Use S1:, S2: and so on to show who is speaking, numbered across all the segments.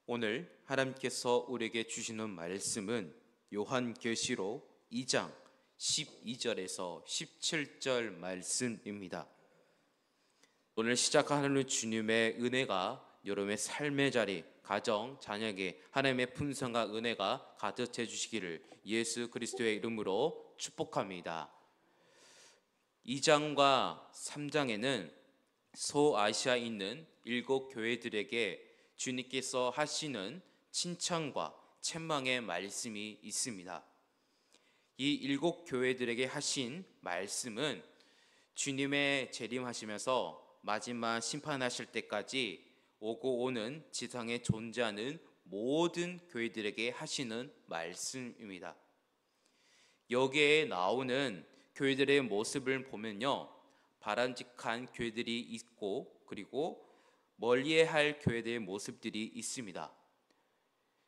S1: 오늘 하나님께서 우리에게 주시는 말씀은 요한계시록 2장 12절에서 17절 말씀입니다. 오늘 시작하는 주님의 은혜가 여러분의 삶의 자리, 가정, 자녀에게 하나님의 풍성한 은혜가 가득해 주시기를 예수 그리스도의 이름으로 축복합니다. 2장과 3장에는 소아시아에 있는 7교회들에게 주님께서 하시는 칭찬과 책망의 말씀이 있습니다. 이 7교회들에게 하신 말씀은 주님의 재림하시면서 마지막 심판하실 때까지 오고 오는 지상에 존재하는 모든 교회들에게 하시는 말씀입니다. 여기에 나오는 교회들의 모습을 보면요, 바람직한 교회들이 있고 그리고 멀리해야 할 교회들의 모습들이 있습니다.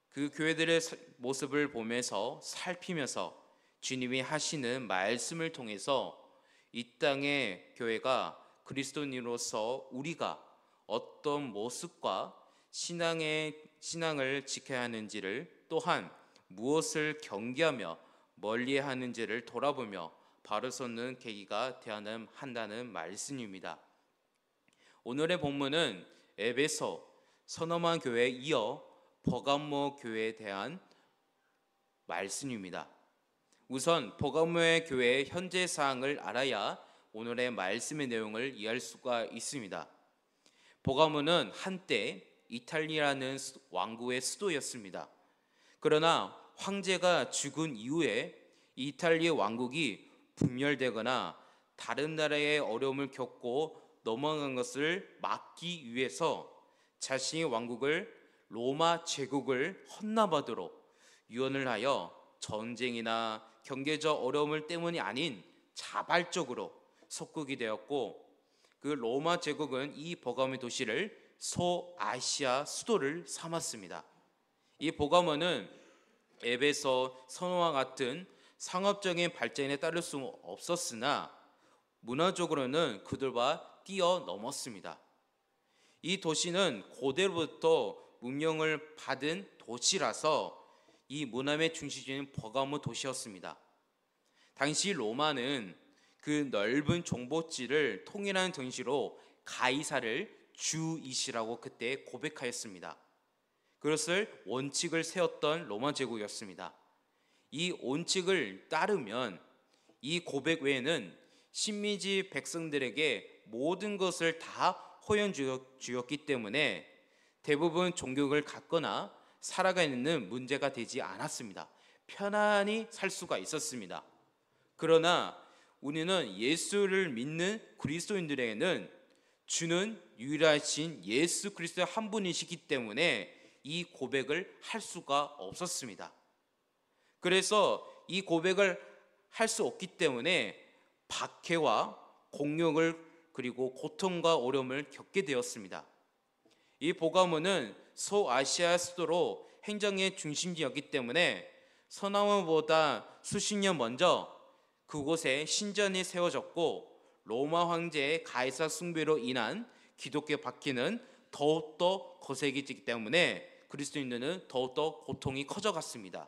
S1: 그 교회들의 모습을 보면서 살피면서 주님이 하시는 말씀을 통해서 이 땅의 교회가 그리스도인으로서 우리가 어떤 모습과 신앙을 지켜야 하는지를, 또한 무엇을 경계하며 멀리해야 하는지를 돌아보며 바로 서는 계기가 되어야 한다는 말씀입니다. 오늘의 본문은 에베소 서너만 교회에 이어 버가모 교회에 대한 말씀입니다. 우선 버가모의 교회의 현재 사항을 알아야 오늘의 말씀의 내용을 이해할 수가 있습니다. 버가모는 한때 이탈리아라는 왕국의 수도였습니다. 그러나 황제가 죽은 이후에 이탈리아 왕국이 분열되거나 다른 나라의 어려움을 겪고 넘어간 것을 막기 위해서 자신의 왕국을 로마 제국을 헌납하도록 유언을 하여 전쟁이나 경제적 어려움 때문이 아닌 자발적으로 속국이 되었고, 그 로마 제국은 이 버가모 도시를 소아시아 수도를 삼았습니다. 이 버가모는 에베소 선호와 같은 상업적인 발전에 따를 수 없었으나 문화적으로는 그들과 뛰어넘었습니다. 이 도시는 고대로부터 문명을 받은 도시라서 이 문화의 중심지는 버가모 도시였습니다. 당시 로마는 그 넓은 정복지를 통일하는 등시로 가이사를 주이시라고 그때 고백하였습니다. 그것을 원칙을 세웠던 로마 제국이었습니다. 이 원칙을 따르면 이 고백 외에는 식민지 백성들에게 모든 것을 다 허용주었기 때문에 대부분 종교를 갖거나 살아가는 문제가 되지 않았습니다. 편안히 살 수가 있었습니다. 그러나 우리는 예수를 믿는 그리스도인들에게는 주는 유일하신 예수 그리스도 한 분이시기 때문에 이 고백을 할 수가 없었습니다. 그래서 이 고백을 할 수 없기 때문에 박해와 공격을 그리고 고통과 어려움을 겪게 되었습니다. 이 버가모는 소아시아 수도로 행정의 중심지였기 때문에 서나무보다 수십 년 먼저 그곳에 신전이 세워졌고, 로마 황제의 가이사 숭배로 인한 기독교 박해는 더욱더 거세지기 때문에 그리스도인들은 더욱더 고통이 커져갔습니다.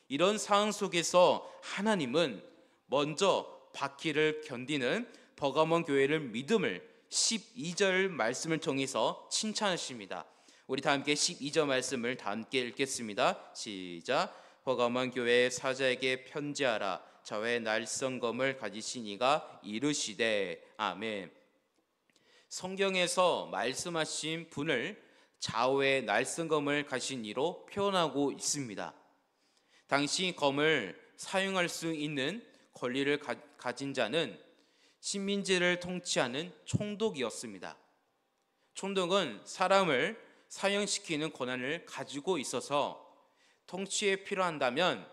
S1: 이런 상황 속에서 하나님은 먼저 박해를 견디는 버가모 교회를 믿음을 12절 말씀을 통해서 칭찬하십니다. 우리 다 함께 12절 말씀을 다 함께 읽겠습니다. 시작. 버가모 교회 사자에게 편지하라. 좌우에 날성검을 가지신 이가 이르시되. 아멘. 성경에서 말씀하신 분을 좌우에 날성검을 가진 이로 표현하고 있습니다. 당시 검을 사용할 수 있는 권리를 가진 자는 식민지를 통치하는 총독이었습니다. 총독은 사람을 사형시키는 권한을 가지고 있어서 통치에 필요한다면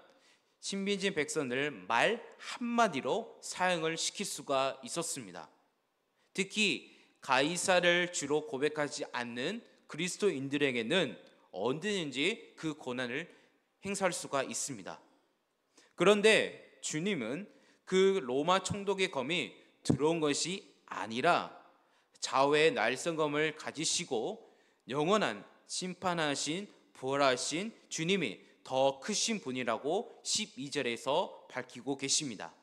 S1: 식민지 백성들을 말 한마디로 사형을 시킬 수가 있었습니다. 특히 가이사를 주로 고백하지 않는 그리스도인들에게는 언제든지 그 권한을 행사할 수가 있습니다. 그런데 주님은 그 로마 총독의 검이 들어온 것이 아니라 좌우의 날성검을 가지시고 영원한 심판하신 부활하신 주님이 더 크신 분이라고 12절에서 밝히고 계십니다.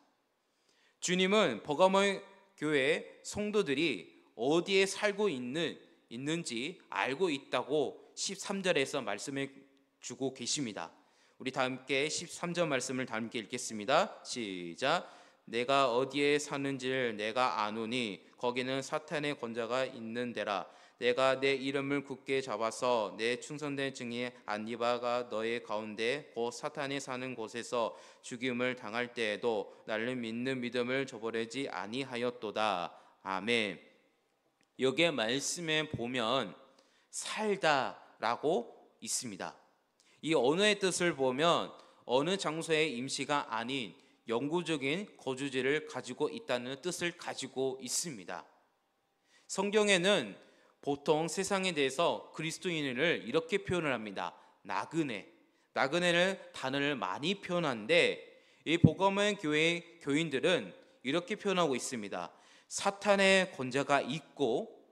S1: 주님은 버가모 교회 성도들이 어디에 살고 있는지 알고 있다고 13절에서 말씀해 주고 계십니다. 우리 다 함께 13절 말씀을 다 함께 읽겠습니다. 시작. 내가 어디에 사는지를 내가 아노니 거기는 사탄의 권자가 있는 데라. 내가 내 이름을 굳게 잡아서 내 충성된 증인 안디바가 너의 가운데 곧 사탄이 사는 곳에서 죽임을 당할 때에도 나를 믿는 믿음을 저버리지 아니하였도다. 아멘. 여기에 말씀에 보면 살다라고 있습니다. 이 언어의 뜻을 보면 어느 장소의 임시가 아닌 영구적인 거주지를 가지고 있다는 뜻을 가지고 있습니다. 성경에는 보통 세상에 대해서 그리스도인을 이렇게 표현을 합니다. 나그네. 나그네를 단어를 많이 표현하는데 이 복음의 교회 교인들은 이렇게 표현하고 있습니다. 사탄의 권세가 있고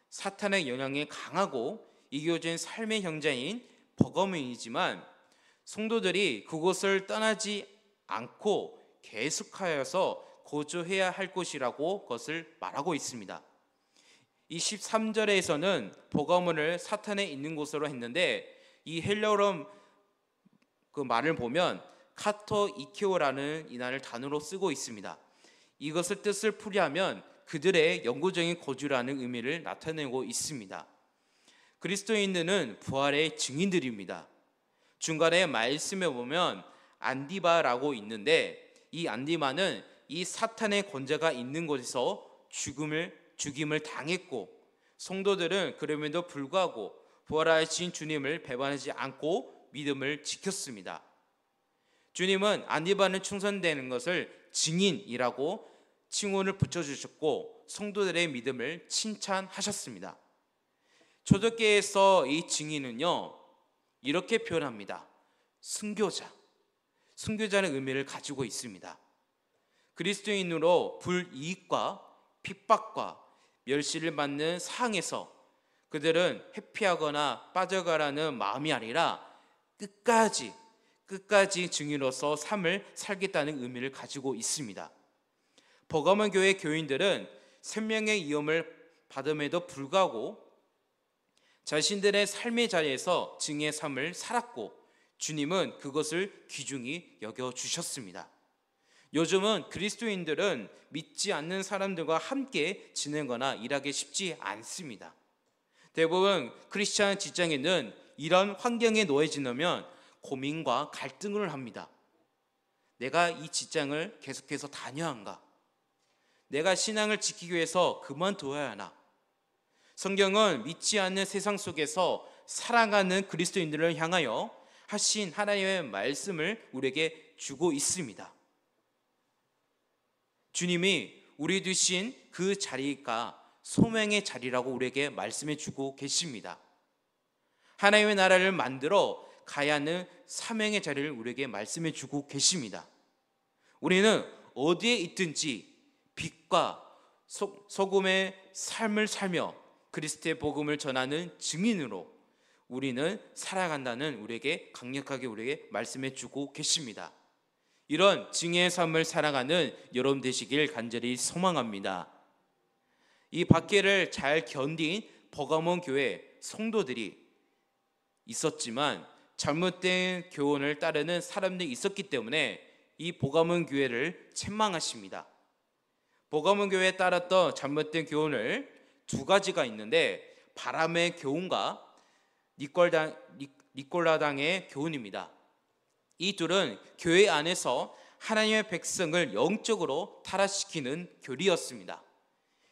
S1: 사탄의 영향이 강하고 이교적인 삶의 형제인 버거문이지만 성도들이 그곳을 떠나지 않고 계속하여서 거주해야 할 곳이라고 그것을 말하고 있습니다. 이 13절에서는 버거문을 사탄에 있는 곳으로 했는데 이 헬라어로 그 말을 보면 카토 이케오라는 이란을 단어로 쓰고 있습니다. 이것을 뜻을 풀이하면 그들의 영구적인 거주라는 의미를 나타내고 있습니다. 그리스도인들은 부활의 증인들입니다. 중간에 말씀에 보면 안디바라고 있는데 이 안디바는 이 사탄의 권세가 있는 곳에서 죽임을 당했고 성도들은 그럼에도 불구하고 부활하신 주님을 배반하지 않고 믿음을 지켰습니다. 주님은 안디바는 충성되는 것을 증인이라고 칭호를 붙여주셨고 성도들의 믿음을 칭찬하셨습니다. 초대교회에서 이 증인은요 이렇게 표현합니다. 순교자는 의미를 가지고 있습니다. 그리스도인으로 불이익과 핍박과 멸시를 받는 상황에서 그들은 회피하거나 빠져가라는 마음이 아니라 끝까지 증인으로서 삶을 살겠다는 의미를 가지고 있습니다. 버가모 교회 교인들은 생명의 위험을 받음에도 불구하고 자신들의 삶의 자리에서 증인의 삶을 살았고 주님은 그것을 귀중히 여겨주셨습니다. 요즘은 그리스도인들은 믿지 않는 사람들과 함께 지내거나 일하기 쉽지 않습니다. 대부분 크리스찬 직장인은 이런 환경에 놓여지면 고민과 갈등을 합니다. 내가 이 직장을 계속해서 다녀야 한가? 내가 신앙을 지키기 위해서 그만둬야 하나? 성경은 믿지 않는 세상 속에서 살아가는 그리스도인들을 향하여 하신 하나님의 말씀을 우리에게 주고 있습니다. 주님이 우리 두신 그 자리가 소명의 자리라고 우리에게 말씀해 주고 계십니다. 하나님의 나라를 만들어 가야 하는 사명의 자리를 우리에게 말씀해 주고 계십니다. 우리는 어디에 있든지 빛과 소금의 삶을 살며 그리스도의 복음을 전하는 증인으로 우리는 살아간다는 우리에게 강력하게 우리에게 말씀해 주고 계십니다. 이런 증인의 삶을 살아가는 여러분 되시길 간절히 소망합니다. 이 박해를 잘 견딘 버가모 교회 성도들이 있었지만 잘못된 교훈을 따르는 사람들이 있었기 때문에 이 버가모 교회를 책망하십니다. 버가모 교회에 따랐던 잘못된 교훈을 두 가지가 있는데 바람의 교훈과 니콜라당의 교훈입니다. 이 둘은 교회 안에서 하나님의 백성을 영적으로 타락시키는 교리였습니다.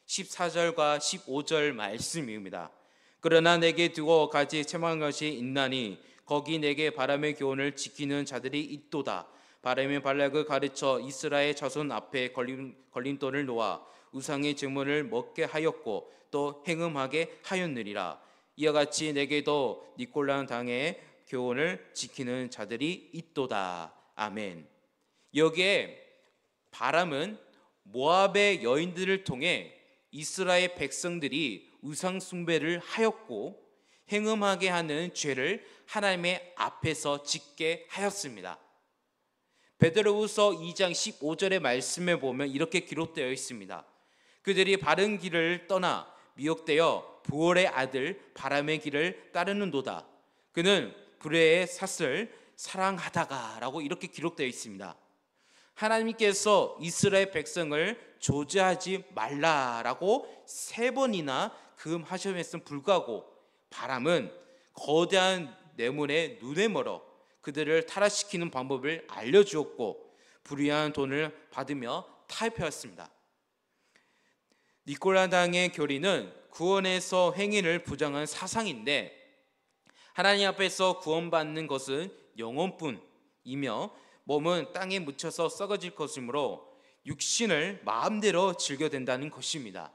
S1: 14절과 15절 말씀입니다. 그러나 내게 두고 같이 책망한 것이 있나니 거기 내게 바람의 교훈을 지키는 자들이 있도다. 바람이 발락을 가르쳐 이스라엘 자손 앞에 걸림돌을 놓아 우상의 증문을 먹게 하였고 또 행음하게 하였느니라. 이와 같이 내게도 니콜라 당의 교훈을 지키는 자들이 있도다. 아멘. 여기에 바람은 모압의 여인들을 통해 이스라엘 백성들이 우상 숭배를 하였고 행음하게 하는 죄를 하나님의 앞에서 짓게 하였습니다. 베드로후서 2장 15절의 말씀에 보면 이렇게 기록되어 있습니다. 그들이 바른 길을 떠나 미혹되어 부올의 아들 바람의 길을 따르는도다. 그는 불의의 삿을 사랑하다가 라고 이렇게 기록되어 있습니다. 하나님께서 이스라엘 백성을 조제하지 말라라고 3번이나 금하셨음에도 불구하고 바람은 거대한 뇌물에 눈에 멀어 그들을 타락시키는 방법을 알려주었고 불의한 돈을 받으며 타협하였습니다. 니콜라당의 교리는 구원에서 행위를 부정한 사상인데 하나님 앞에서 구원받는 것은 영혼뿐이며 몸은 땅에 묻혀서 썩어질 것이므로 육신을 마음대로 즐겨야 된다는 것입니다.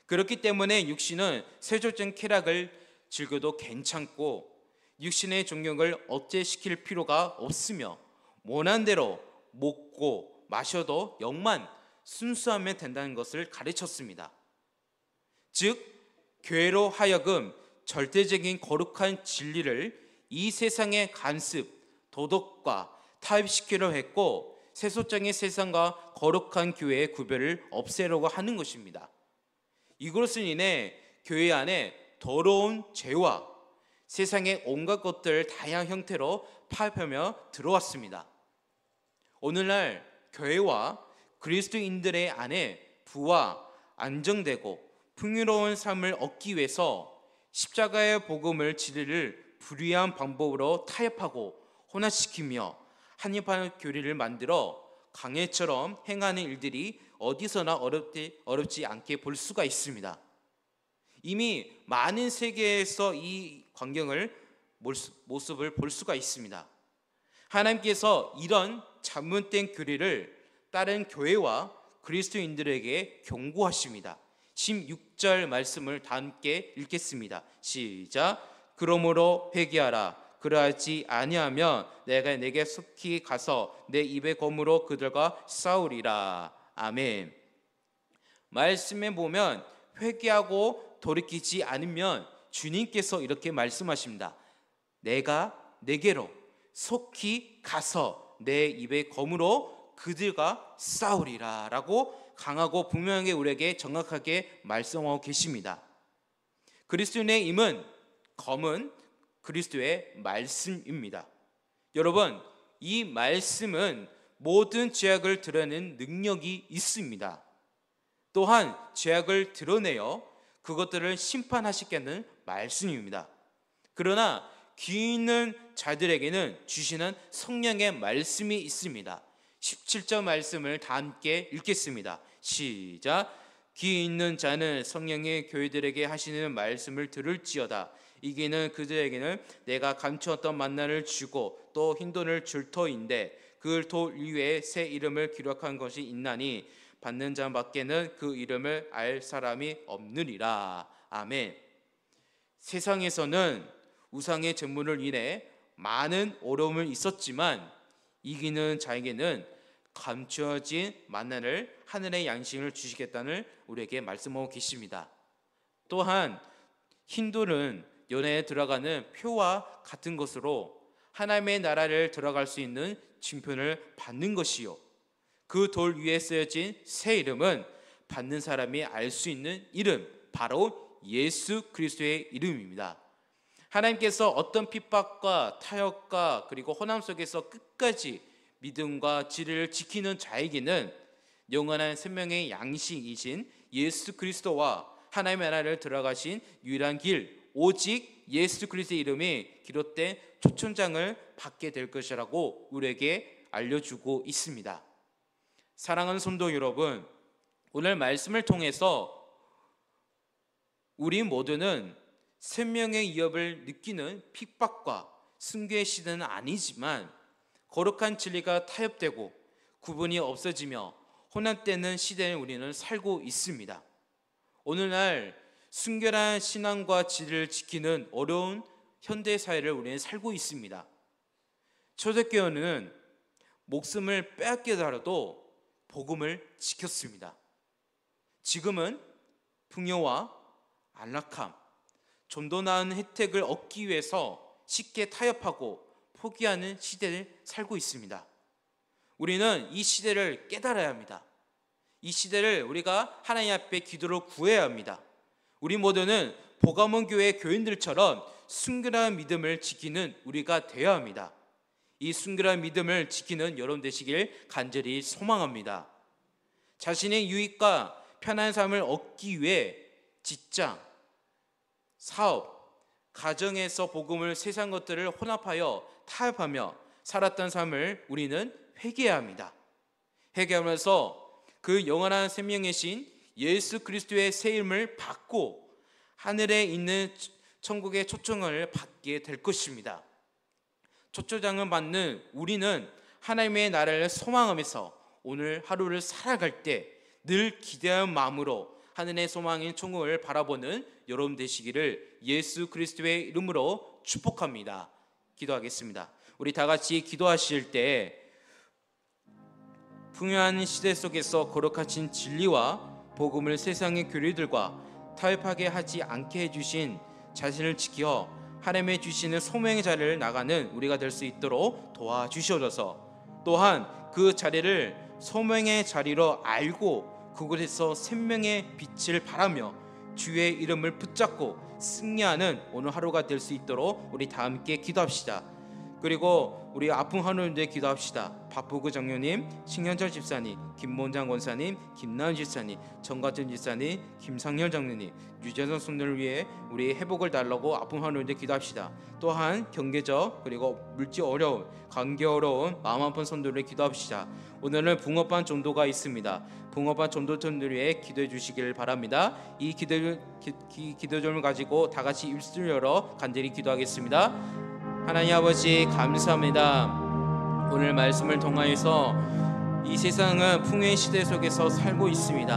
S1: 그렇기 때문에 육신은 세속적 쾌락을 즐겨도 괜찮고 육신의 정욕을 억제시킬 필요가 없으며 원한 대로 먹고 마셔도 영만 순수하면 된다는 것을 가르쳤습니다. 즉 교회로 하여금 절대적인 거룩한 진리를 이 세상의 간습, 도덕과 타협시키려 했고 세속적인 세상과 거룩한 교회의 구별을 없애려고 하는 것입니다. 이것으로 인해 교회 안에 더러운 죄와 세상의 온갖 것들 다양한 형태로 파업하며 들어왔습니다. 오늘날 교회와 그리스도인들의 안에 부와 안정되고 풍요로운 삶을 얻기 위해서 십자가의 복음을 진리를 불의한 방법으로 타협하고 혼합시키며 한입하는 교리를 만들어 강해처럼 행하는 일들이 어디서나 어렵지 않게 볼 수가 있습니다. 이미 많은 세계에서 이 광경을 모습을 볼 수가 있습니다. 하나님께서 이런 잘못된 교리를 다른 교회와 그리스도인들에게 경고하십니다. 16절 말씀을 다 함께 읽겠습니다. 시작. 그러므로 회개하라. 그러하지 아니하면 내가 내게 속히 가서 내 입의 검으로 그들과 싸우리라. 아멘. 말씀에 보면 회개하고 돌이키지 않으면 주님께서 이렇게 말씀하십니다. 내가 내게로 속히 가서 내 입의 검으로 그들과 싸우리라 라고 강하고 분명하게 우리에게 정확하게 말씀하고 계십니다. 그리스도인의 임은 검은 그리스도의 말씀입니다. 여러분, 이 말씀은 모든 죄악을 드러내는 능력이 있습니다. 또한 죄악을 드러내어 그것들을 심판하시겠는 말씀입니다. 그러나 귀 있는 자들에게는 주시는 성령의 말씀이 있습니다. 17절 말씀을 다 함께 읽겠습니다. 시작. 귀 있는 자는 성령의 교회들에게 하시는 말씀을 들을지어다. 이기는 그들에게는 내가 감추었던 만나를 주고 또 흰돈을 줄 터인데 그 돌 위에 새 이름을 기록한 것이 있나니 받는 자밖에는 그 이름을 알 사람이 없느니라. 아멘. 세상에서는 우상의 제물을 인해 많은 어려움을 있었지만 이기는 자에게는 감추어진 만나를 하늘의 양식을 주시겠다는 우리에게 말씀하고 계십니다. 또한 흰돌은 연회에 들어가는 표와 같은 것으로 하나님의 나라를 들어갈 수 있는 징표를 받는 것이요, 그 돌 위에 쓰여진 새 이름은 받는 사람이 알 수 있는 이름, 바로 예수 그리스도의 이름입니다. 하나님께서 어떤 핍박과 타협과 그리고 혼남 속에서 끝까지 믿음과 진리를 지키는 자에게는 영원한 생명의 양식이신 예수 그리스도와 하나님의 나라를 들어가신 유일한 길, 오직 예수 그리스도의 이름이 기록된 초청장을 받게 될 것이라고 우리에게 알려주고 있습니다. 사랑하는 성도 여러분, 오늘 말씀을 통해서 우리 모두는 생명의 위협을 느끼는 핍박과 순교의 시대는 아니지만 거룩한 진리가 타협되고 구분이 없어지며 혼란되는 시대에 우리는 살고 있습니다. 오늘날 순결한 신앙과 진리를 지키는 어려운 현대사회를 우리는 살고 있습니다. 초대교회는 목숨을 빼앗기더라도 복음을 지켰습니다. 지금은 풍요와 안락함, 좀 더 나은 혜택을 얻기 위해서 쉽게 타협하고 포기하는 시대를 살고 있습니다. 우리는 이 시대를 깨달아야 합니다. 이 시대를 우리가 하나님 앞에 기도로 구해야 합니다. 우리 모두는 보가몬 교회 교인들처럼 순결한 믿음을 지키는 우리가 되어야 합니다. 이 순결한 믿음을 지키는 여러분 되시길 간절히 소망합니다. 자신의 유익과 편안한 삶을 얻기 위해 직장, 사업, 가정에서 복음을 세상 것들을 혼합하여 타협하며 살았던 삶을 우리는 회개해야 합니다. 회개하면서 그 영원한 생명의 신 예수 그리스도의 새 이름을 받고 하늘에 있는 천국의 초청을 받게 될 것입니다. 초청장을 받는 우리는 하나님의 나라를 소망하면서 오늘 하루를 살아갈 때 늘 기대한 마음으로 하늘의 소망인 천국을 바라보는 여러분 되시기를 예수 그리스도의 이름으로 축복합니다. 기도하겠습니다. 우리 다 같이 기도하실 때 풍요한 시대 속에서 거룩하신 진리와 복음을 세상의 교리들과 타협하게 하지 않게 해주신 자신을 지켜 하나님의 주시는 소명의 자리를 나가는 우리가 될 수 있도록 도와주시옵소서. 또한 그 자리를 소명의 자리로 알고 그곳에서 생명의 빛을 바라며 주의 이름을 붙잡고 승리하는 오늘 하루가 될 수 있도록 우리 다 함께 기도합시다. 그리고 우리 아픈 하나님들 기도합시다. 박보구 장로님, 신현철 집사님, 김mon장 권사님, 김나은 집사님, 정가진 집사님, 김상열 장로님, 유재선 손들을 위해 우리 회복을 달라고 아픈 하나님들 기도합시다. 또한 경제적 그리고 물질 어려운, 관계 어려운 마음 아픈 손들을 기도합시다. 오늘은 붕어반 전도가 있습니다. 붕어반 전도팀들 위해 기도해 주시길 바랍니다. 이 기도점을 가지고 다 같이 입술 열어 간절히 기도하겠습니다. 하나님 아버지 감사합니다. 오늘 말씀을 통하여서 이 세상은 풍요의 시대 속에서 살고 있습니다.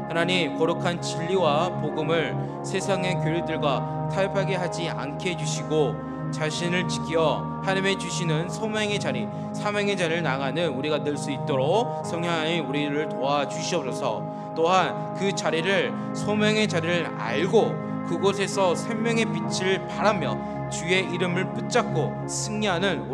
S1: 하나님 거룩한 진리와 복음을 세상의 교리들과 타협하게 하지 않게 해주시고 자신을 지켜 하나님의 주시는 소명의 자리, 사명의 자리를 나가는 우리가 될 수 있도록 성령 하나님 우리를 도와주시옵소서. 또한 그 자리를 소명의 자리를 알고 그곳에서 생명의 빛을 바라며 주의 이름을 붙잡고 승리하는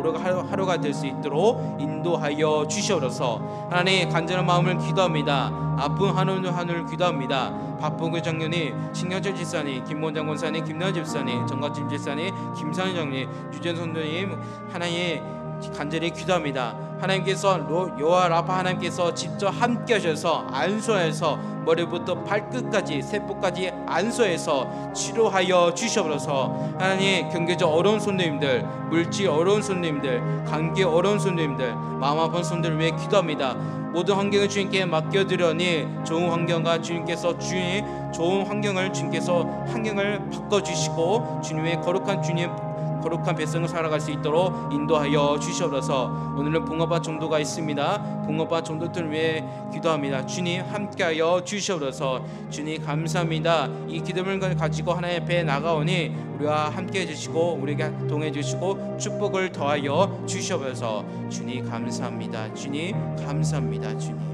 S1: 하루가 될 수 있도록 인도하여 주시옵소서. 하나님 간절한 마음을 기도합니다. 아픈 하늘 기도합니다. 박봉규 장로님, 신현철 집사님, 김mon장 권사님, 김나은 집사님, 정가진 집사님, 김상현 장로님, 유재선 선생님 하나님 간절히 기도합니다. 하나님께서 여호와 라파 하나님께서 직접 함께 하셔서 안수하여서 머리부터 발끝까지 세포까지 안수해서 치료하여 주시옵소서. 하나님 경제적 어려운 손님들, 물질 어려운 손님들, 관계 어려운 손님들, 마음 아픈 손님들 위해 기도합니다. 모든 환경을 주님께 맡겨드려니 좋은 환경과 주님께서 좋은 환경을 주님께서 환경을 바꿔주시고 주님의 거룩한 백성을 살아갈 수 있도록 인도하여 주시옵소서. 오늘은 붕어밭 전도가 있습니다. 붕어밭 전도들 위해 기도합니다. 주님 함께하여 주시옵소서. 주님 감사합니다. 이 기도를 가지고 하나님 앞에 나가오니 우리와 함께해 주시고 우리에게 동해 주시고 축복을 더하여 주시옵소서. 주님 감사합니다. 주님 감사합니다. 주님.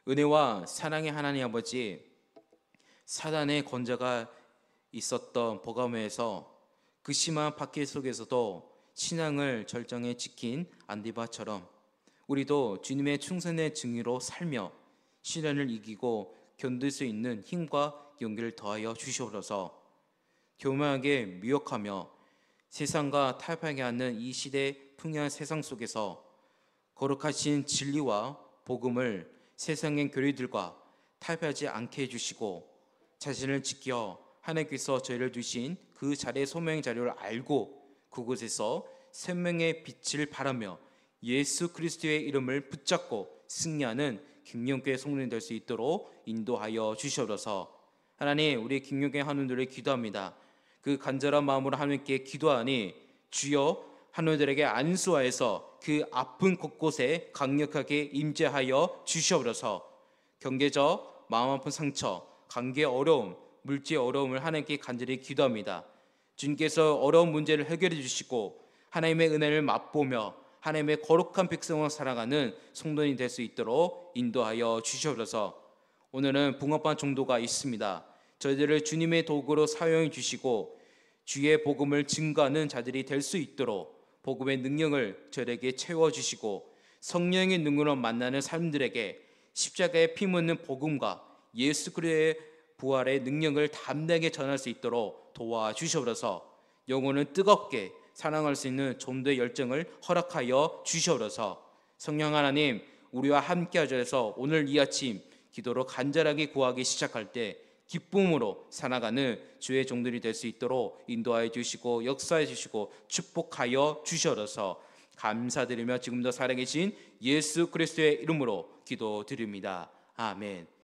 S1: 은혜와 사랑의 하나님 아버지, 사단의 권좌가 있었던 버가모에서 그 심한 박해 속에서도 신앙을 절정에 지킨 안디바처럼 우리도 주님의 충성의 증인으로 살며 시련을 이기고 견딜 수 있는 힘과 용기를 더하여 주시옵소서. 교만하게 미혹하며 세상과 타협하게 하는 이 시대 풍요한 세상 속에서 거룩하신 진리와 복음을 세상의 교리들과 타협하지 않게 해주시고 자신을 지켜 하나님께서 저희를 두신 그 자리의 소명의 자리를 알고 그곳에서 생명의 빛을 바라며 예수 그리스도의 이름을 붙잡고 승리하는 김용교회 성도님 될 수 있도록 인도하여 주시옵소서. 하나님 우리 김용교회 하나님들을 기도합니다. 그 간절한 마음으로 하나님께 기도하니 주여 하나님들에게 안수하여서 그 아픈 곳곳에 강력하게 임재하여 주시옵소서. 경제적 마음 아픈 상처, 관계 어려움, 물질 어려움을 하나님께 간절히 기도합니다. 주님께서 어려운 문제를 해결해 주시고 하나님의 은혜를 맛보며 하나님의 거룩한 백성으로 살아가는 성도인이 될 수 있도록 인도하여 주시옵소서. 오늘은 붕어빵 정도가 있습니다. 저희들을 주님의 도구로 사용해 주시고 주의 복음을 증거하는 자들이 될 수 있도록 복음의 능력을 저에게 채워주시고 성령의 능으로 만나는 사람들에게 십자가에 피 묻는 복음과 예수 그리스도의 부활의 능력을 담대하게 전할 수 있도록 도와주시옵소서. 영혼은 뜨겁게 사랑할 수 있는 전도의 열정을 허락하여 주시옵소서. 성령 하나님, 우리와 함께 하셔서 오늘 이 아침 기도로 간절하게 구하기 시작할 때 기쁨으로 살아가는 주의 종들이 될 수 있도록 인도하여 주시고 역사해 주시고 축복하여 주시옵소서. 감사드리며 지금도 살아계신 예수 그리스도의 이름으로 기도드립니다. 아멘.